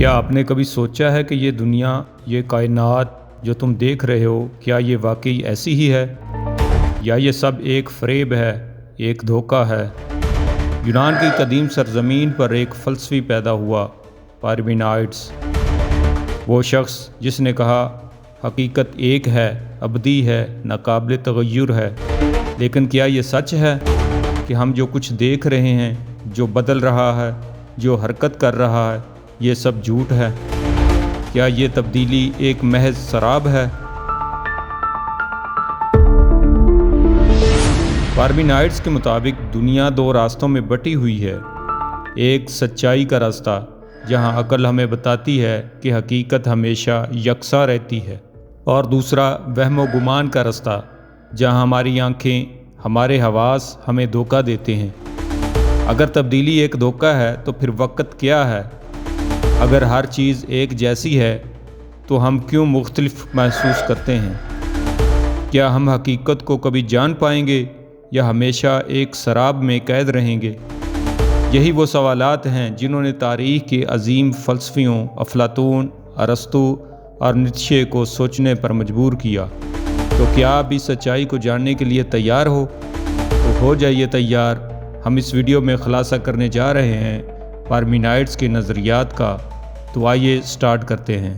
کیا آپ نے کبھی سوچا ہے کہ یہ دنیا، یہ کائنات جو تم دیکھ رہے ہو، کیا یہ واقعی ایسی ہی ہے یا یہ سب ایک فریب ہے، ایک دھوکہ ہے؟ یونان کی قدیم سرزمین پر ایک فلسفی پیدا ہوا، پارمینائڈس۔ وہ شخص جس نے کہا حقیقت ایک ہے، ابدی ہے، ناقابل تغیر ہے۔ لیکن کیا یہ سچ ہے کہ ہم جو کچھ دیکھ رہے ہیں، جو بدل رہا ہے، جو حرکت کر رہا ہے، یہ سب جھوٹ ہے؟ کیا یہ تبدیلی ایک محض سراب ہے؟ پارمینائڈس کے مطابق دنیا دو راستوں میں بٹی ہوئی ہے۔ ایک سچائی کا راستہ، جہاں عقل ہمیں بتاتی ہے کہ حقیقت ہمیشہ یکساں رہتی ہے، اور دوسرا وہم و گمان کا راستہ، جہاں ہماری آنکھیں، ہمارے حواس ہمیں دھوکہ دیتے ہیں۔ اگر تبدیلی ایک دھوکہ ہے تو پھر وقت کیا ہے؟ اگر ہر چیز ایک جیسی ہے تو ہم کیوں مختلف محسوس کرتے ہیں؟ کیا ہم حقیقت کو کبھی جان پائیں گے یا ہمیشہ ایک سراب میں قید رہیں گے؟ یہی وہ سوالات ہیں جنہوں نے تاریخ کے عظیم فلسفیوں افلاطون، ارسطو اور نیتشے کو سوچنے پر مجبور کیا۔ تو کیا آپ اس سچائی کو جاننے کے لیے تیار تو ہو جائیے تیار۔ ہم اس ویڈیو میں خلاصہ کرنے جا رہے ہیں پارمینائڈس کے نظریات کا۔ تو آئیے سٹارٹ کرتے ہیں۔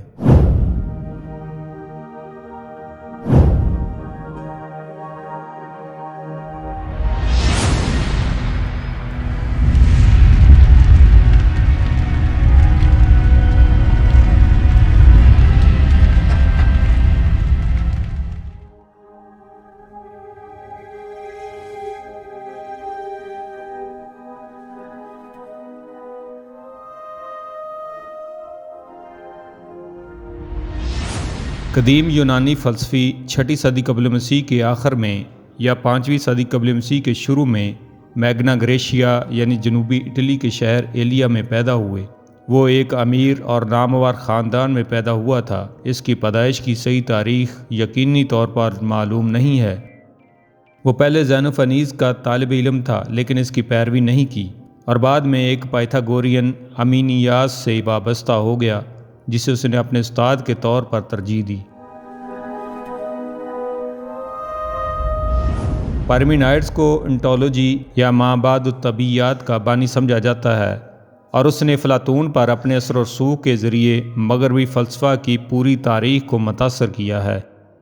قدیم یونانی فلسفی 6 صدی قبل مسیح کے آخر میں یا 5ویں صدی قبل مسیح کے شروع میں میگنا گریشیا یعنی جنوبی اٹلی کے شہر ایلیا میں پیدا ہوئے۔ وہ ایک امیر اور نامور خاندان میں پیدا ہوا تھا۔ اس کی پیدائش کی صحیح تاریخ یقینی طور پر معلوم نہیں ہے۔ وہ پہلے زینوفنیز کا طالب علم تھا لیکن اس کی پیروی نہیں کی، اور بعد میں ایک پائتھاگورین امینیاس سے وابستہ ہو گیا جسے اس نے اپنے استاد کے طور پر ترجیح دی۔ پارمینائڈس کو انٹولوجی یا مابعد الطبیعیات کا بانی سمجھا جاتا ہے، اور اس نے افلاطون پر اپنے اثر و رسوخ کے ذریعے مغربی فلسفہ کی پوری تاریخ کو متاثر کیا ہے۔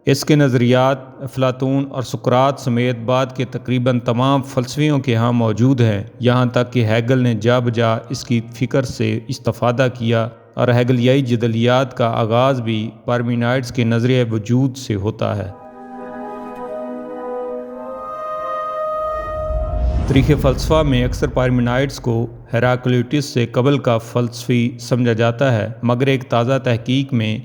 اس کے نظریات افلاطون اور سقراط سمیت بعد کے تقریباً تمام فلسفیوں کے ہاں موجود ہیں، یہاں تک کہ ہیگل نے جا بجا اس کی فکر سے استفادہ کیا، اور ہیگلیائی جدلیات کا آغاز بھی پارمینائڈس کے نظریہ وجود سے ہوتا ہے۔ تاریخ فلسفہ میں اکثر پارمینائڈس کو ہیراکلیٹس سے قبل کا فلسفی سمجھا جاتا ہے، مگر ایک تازہ تحقیق میں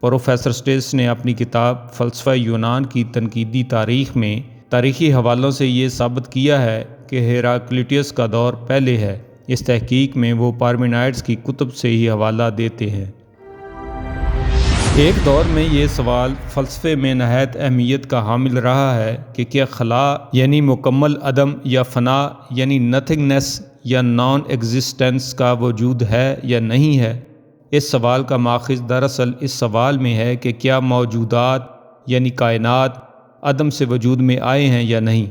پروفیسر سٹیس نے اپنی کتاب فلسفہ یونان کی تنقیدی تاریخ میں تاریخی حوالوں سے یہ ثابت کیا ہے کہ ہیراکلیٹس کا دور پہلے ہے۔ اس تحقیق میں وہ پارمینائڈس کی کتب سے ہی حوالہ دیتے ہیں۔ ایک دور میں یہ سوال فلسفے میں نہایت اہمیت کا حامل رہا ہے کہ کیا خلا یعنی مکمل عدم یا فنا یعنی نتھنگنیس یا نان ایگزسٹنس کا وجود ہے یا نہیں ہے۔ اس سوال کا ماخذ دراصل اس سوال میں ہے کہ کیا موجودات یعنی کائنات عدم سے وجود میں آئے ہیں یا نہیں،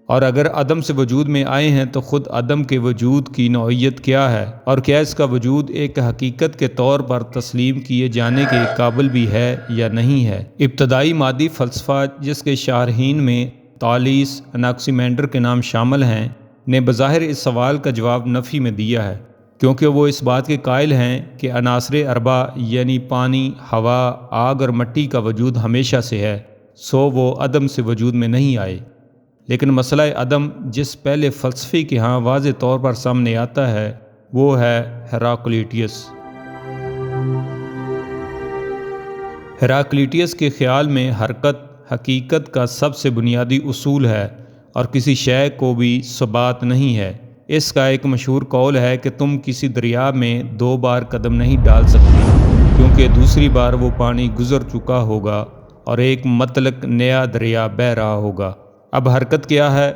اور اگر عدم سے وجود میں آئے ہیں تو خود عدم کے وجود کی نوعیت کیا ہے، اور کیا اس کا وجود ایک حقیقت کے طور پر تسلیم کیے جانے کے قابل بھی ہے یا نہیں ہے۔ ابتدائی مادی فلسفہ، جس کے شارحین میں تالیس، اناکسیمینڈر کے نام شامل ہیں، نے بظاہر اس سوال کا جواب نفی میں دیا ہے، کیونکہ وہ اس بات کے قائل ہیں کہ عناصر اربع یعنی پانی، ہوا، آگ اور مٹی کا وجود ہمیشہ سے ہے، سو وہ عدم سے وجود میں نہیں آئے۔ لیکن مسئلہ عدم جس پہلے فلسفی کے ہاں واضح طور پر سامنے آتا ہے وہ ہے ہیراکلیٹس۔ ہیراکلیٹس کے خیال میں حرکت حقیقت کا سب سے بنیادی اصول ہے، اور کسی شے کو بھی ثبات نہیں ہے۔ اس کا ایک مشہور قول ہے کہ تم کسی دریا میں 2 بار قدم نہیں ڈال سکتے، کیونکہ دوسری بار وہ پانی گزر چکا ہوگا اور ایک مطلق نیا دریا بہہ رہا ہوگا۔ اب حرکت کیا ہے؟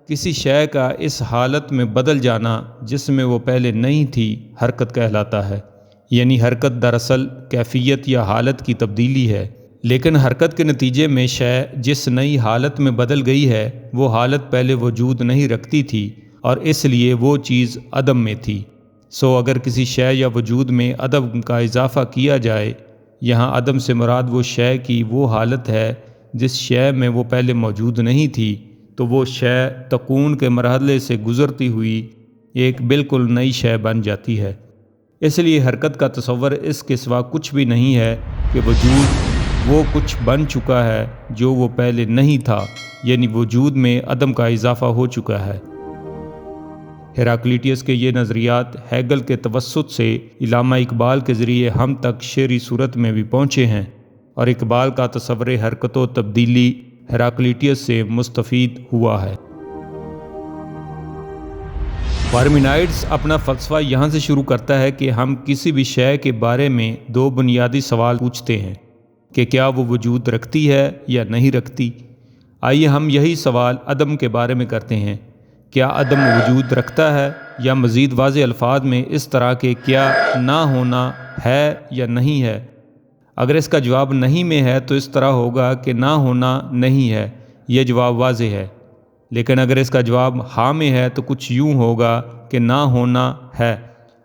کسی شے کا اس حالت میں بدل جانا جس میں وہ پہلے نہیں تھی، حرکت کہلاتا ہے۔ یعنی حرکت دراصل کیفیت یا حالت کی تبدیلی ہے، لیکن حرکت کے نتیجے میں شے جس نئی حالت میں بدل گئی ہے وہ حالت پہلے وجود نہیں رکھتی تھی اور اس لیے وہ چیز عدم میں تھی۔ سو اگر کسی شے یا وجود میں عدم کا اضافہ کیا جائے، یہاں عدم سے مراد وہ شے کی وہ حالت ہے جس شے میں وہ پہلے موجود نہیں تھی، تو وہ شے تکون کے مرحلے سے گزرتی ہوئی ایک بالکل نئی شے بن جاتی ہے۔ اس لیے حرکت کا تصور اس کے سوا کچھ بھی نہیں ہے کہ وجود وہ کچھ بن چکا ہے جو وہ پہلے نہیں تھا، یعنی وجود میں عدم کا اضافہ ہو چکا ہے۔ ہیراکلیٹس کے یہ نظریات ہیگل کے توسط سے علامہ اقبال کے ذریعے ہم تک شعری صورت میں بھی پہنچے ہیں، اور اقبال کا تصور حرکت و تبدیلی ہیراکلیٹس سے مستفید ہوا ہے۔ پارمینائڈس اپنا فلسفہ یہاں سے شروع کرتا ہے کہ ہم کسی بھی شے کے بارے میں دو بنیادی سوال پوچھتے ہیں کہ کیا وہ وجود رکھتی ہے یا نہیں رکھتی۔ آئیے ہم یہی سوال عدم کے بارے میں کرتے ہیں، کیا عدم وجود رکھتا ہے، یا مزید واضح الفاظ میں اس طرح کہ کیا نہ ہونا ہے یا نہیں ہے۔ اگر اس کا جواب نہیں میں ہے تو اس طرح ہوگا کہ نہ ہونا نہیں ہے، یہ جواب واضح ہے۔ لیکن اگر اس کا جواب ہاں میں ہے تو کچھ یوں ہوگا کہ نہ ہونا ہے۔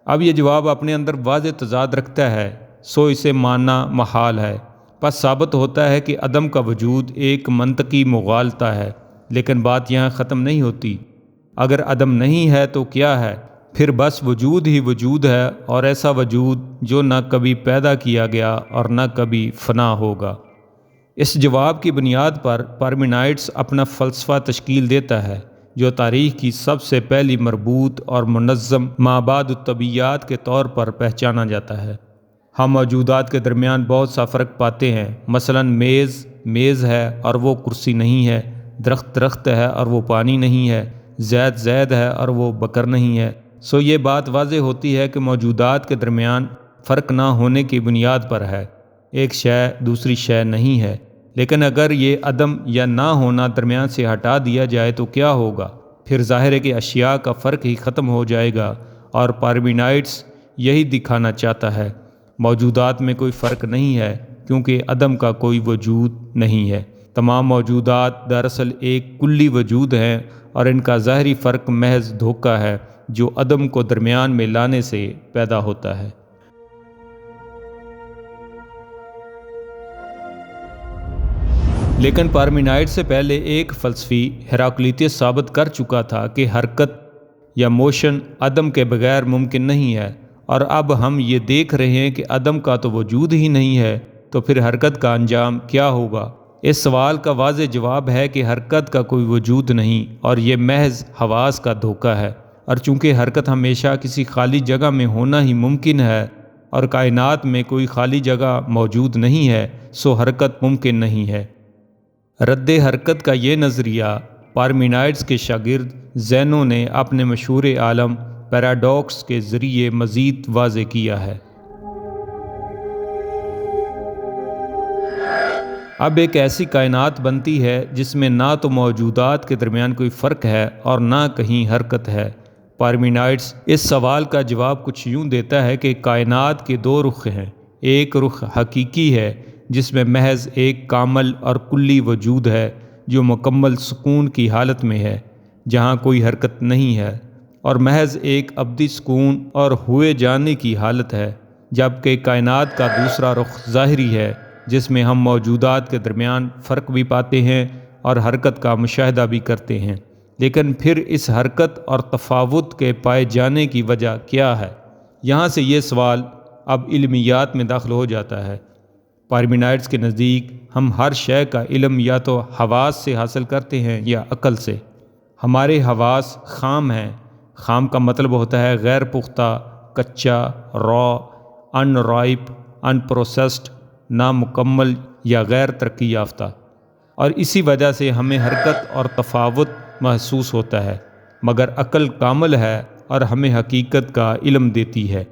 اب یہ جواب اپنے اندر واضح تضاد رکھتا ہے، سو اسے ماننا محال ہے۔ پس ثابت ہوتا ہے کہ عدم کا وجود ایک منطقی مغالطہ ہے، لیکن بات یہاں ختم نہیں ہوتی۔ اگر عدم نہیں ہے تو کیا ہے؟ پھر بس وجود ہی وجود ہے، اور ایسا وجود جو نہ کبھی پیدا کیا گیا اور نہ کبھی فنا ہوگا۔ اس جواب کی بنیاد پر پارمینائڈس اپنا فلسفہ تشکیل دیتا ہے، جو تاریخ کی سب سے پہلی مربوط اور منظم مابعد الطبیعیات کے طور پر پہچانا جاتا ہے۔ ہم موجودات کے درمیان بہت سا فرق پاتے ہیں، مثلا میز میز ہے اور وہ کرسی نہیں ہے، درخت درخت ہے اور وہ پانی نہیں ہے، زید زید ہے اور وہ بکر نہیں ہے۔ سو یہ بات واضح ہوتی ہے کہ موجودات کے درمیان فرق نہ ہونے کی بنیاد پر ہے، ایک شے دوسری شے نہیں ہے۔ لیکن اگر یہ عدم یا نہ ہونا درمیان سے ہٹا دیا جائے تو کیا ہوگا؟ پھر ظاہر ہے کہ اشیاء کا فرق ہی ختم ہو جائے گا، اور پارمینائڈس یہی دکھانا چاہتا ہے۔ موجودات میں کوئی فرق نہیں ہے کیونکہ عدم کا کوئی وجود نہیں ہے۔ تمام موجودات دراصل ایک کلی وجود ہیں، اور ان کا ظاہری فرق محض دھوکہ ہے جو عدم کو درمیان میں لانے سے پیدا ہوتا ہے۔ لیکن پارمینائڈس سے پہلے ایک فلسفی ہیراکلیٹس ثابت کر چکا تھا کہ حرکت یا موشن عدم کے بغیر ممکن نہیں ہے، اور اب ہم یہ دیکھ رہے ہیں کہ عدم کا تو وجود ہی نہیں ہے، تو پھر حرکت کا انجام کیا ہوگا؟ اس سوال کا واضح جواب ہے کہ حرکت کا کوئی وجود نہیں، اور یہ محض حواس کا دھوکہ ہے۔ اور چونکہ حرکت ہمیشہ کسی خالی جگہ میں ہونا ہی ممکن ہے، اور کائنات میں کوئی خالی جگہ موجود نہیں ہے، سو حرکت ممکن نہیں ہے۔ رد حرکت کا یہ نظریہ پارمینائڈس کے شاگرد زینو نے اپنے مشہور عالم پیراڈاکس کے ذریعے مزید واضح کیا ہے۔ اب ایک ایسی کائنات بنتی ہے جس میں نہ تو موجودات کے درمیان کوئی فرق ہے اور نہ کہیں حرکت ہے۔ پارمینائڈس اس سوال کا جواب کچھ یوں دیتا ہے کہ کائنات کے دو رخ ہیں، ایک رخ حقیقی ہے جس میں محض ایک کامل اور کلی وجود ہے جو مکمل سکون کی حالت میں ہے، جہاں کوئی حرکت نہیں ہے، اور محض ایک ابدی سکون اور ہوئے جانے کی حالت ہے، جبکہ کائنات کا دوسرا رخ ظاہری ہے جس میں ہم موجودات کے درمیان فرق بھی پاتے ہیں اور حرکت کا مشاہدہ بھی کرتے ہیں۔ لیکن پھر اس حرکت اور تفاوت کے پائے جانے کی وجہ کیا ہے؟ یہاں سے یہ سوال اب علمیات میں داخل ہو جاتا ہے۔ پارمینائڈس کے نزدیک ہم ہر شے کا علم یا تو حواس سے حاصل کرتے ہیں یا عقل سے۔ ہمارے حواس خام ہیں، خام کا مطلب ہوتا ہے غیر پختہ، کچا، را، ان رائپ، ان پروسیسڈ، نامکمل یا غیر ترقی یافتہ، اور اسی وجہ سے ہمیں حرکت اور تفاوت محسوس ہوتا ہے، مگر عقل کامل ہے اور ہمیں حقیقت کا علم دیتی ہے،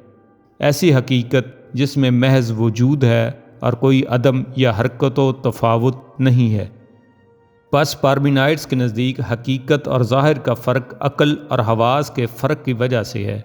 ایسی حقیقت جس میں محض وجود ہے اور کوئی عدم یا حرکت و تفاوت نہیں ہے۔ پس پارمینائڈس کے نزدیک حقیقت اور ظاہر کا فرق عقل اور حواس کے فرق کی وجہ سے ہے۔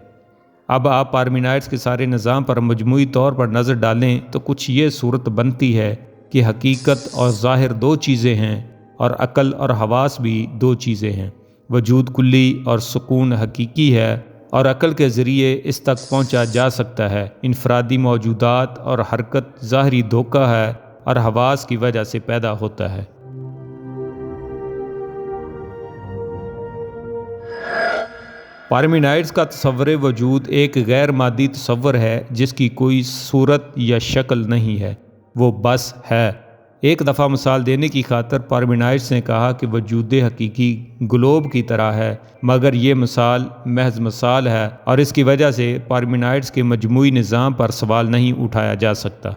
اب آپ پارمینائڈس کے سارے نظام پر مجموعی طور پر نظر ڈالیں تو کچھ یہ صورت بنتی ہے کہ حقیقت اور ظاہر دو چیزیں ہیں اور عقل اور حواس بھی دو چیزیں ہیں۔ وجود کلی اور سکون حقیقی ہے اور عقل کے ذریعے اس تک پہنچا جا سکتا ہے۔ انفرادی موجودات اور حرکت ظاہری دھوکہ ہے اور حواس کی وجہ سے پیدا ہوتا ہے۔ پارمینائڈس کا تصور وجود ایک غیر مادی تصور ہے جس کی کوئی صورت یا شکل نہیں ہے، وہ بس ہے۔ ایک دفعہ مثال دینے کی خاطر پارمینائڈس نے کہا کہ وجود حقیقی گلوب کی طرح ہے، مگر یہ مثال محض مثال ہے اور اس کی وجہ سے پارمینائڈس کے مجموعی نظام پر سوال نہیں اٹھایا جا سکتا۔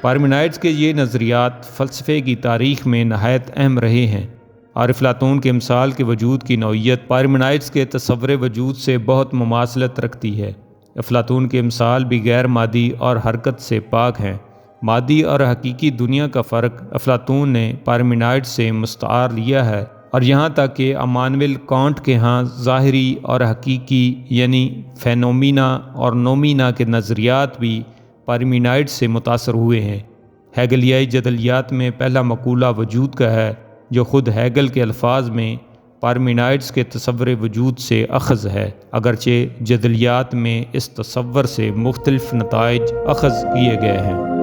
پارمینائڈس کے یہ نظریات فلسفے کی تاریخ میں نہایت اہم رہے ہیں اور افلاطون کے مثال کے وجود کی نوعیت پارمینائڈس کے تصور وجود سے بہت مماثلت رکھتی ہے۔ افلاطون کے مثال بھی غیر مادی اور حرکت سے پاک ہیں۔ مادی اور حقیقی دنیا کا فرق افلاطون نے پارمینائڈس سے مستعار لیا ہے اور یہاں تک کہ امانویل کانٹ کے ہاں ظاہری اور حقیقی یعنی فینومینا اور نومینا کے نظریات بھی پارمینائڈس سے متاثر ہوئے ہیں۔ ہیگلیائی جدلیات میں پہلا مقولہ وجود کا ہے جو خود ہیگل کے الفاظ میں پارمینائڈس کے تصور وجود سے اخذ ہے، اگرچہ جدلیات میں اس تصور سے مختلف نتائج اخذ کیے گئے ہیں۔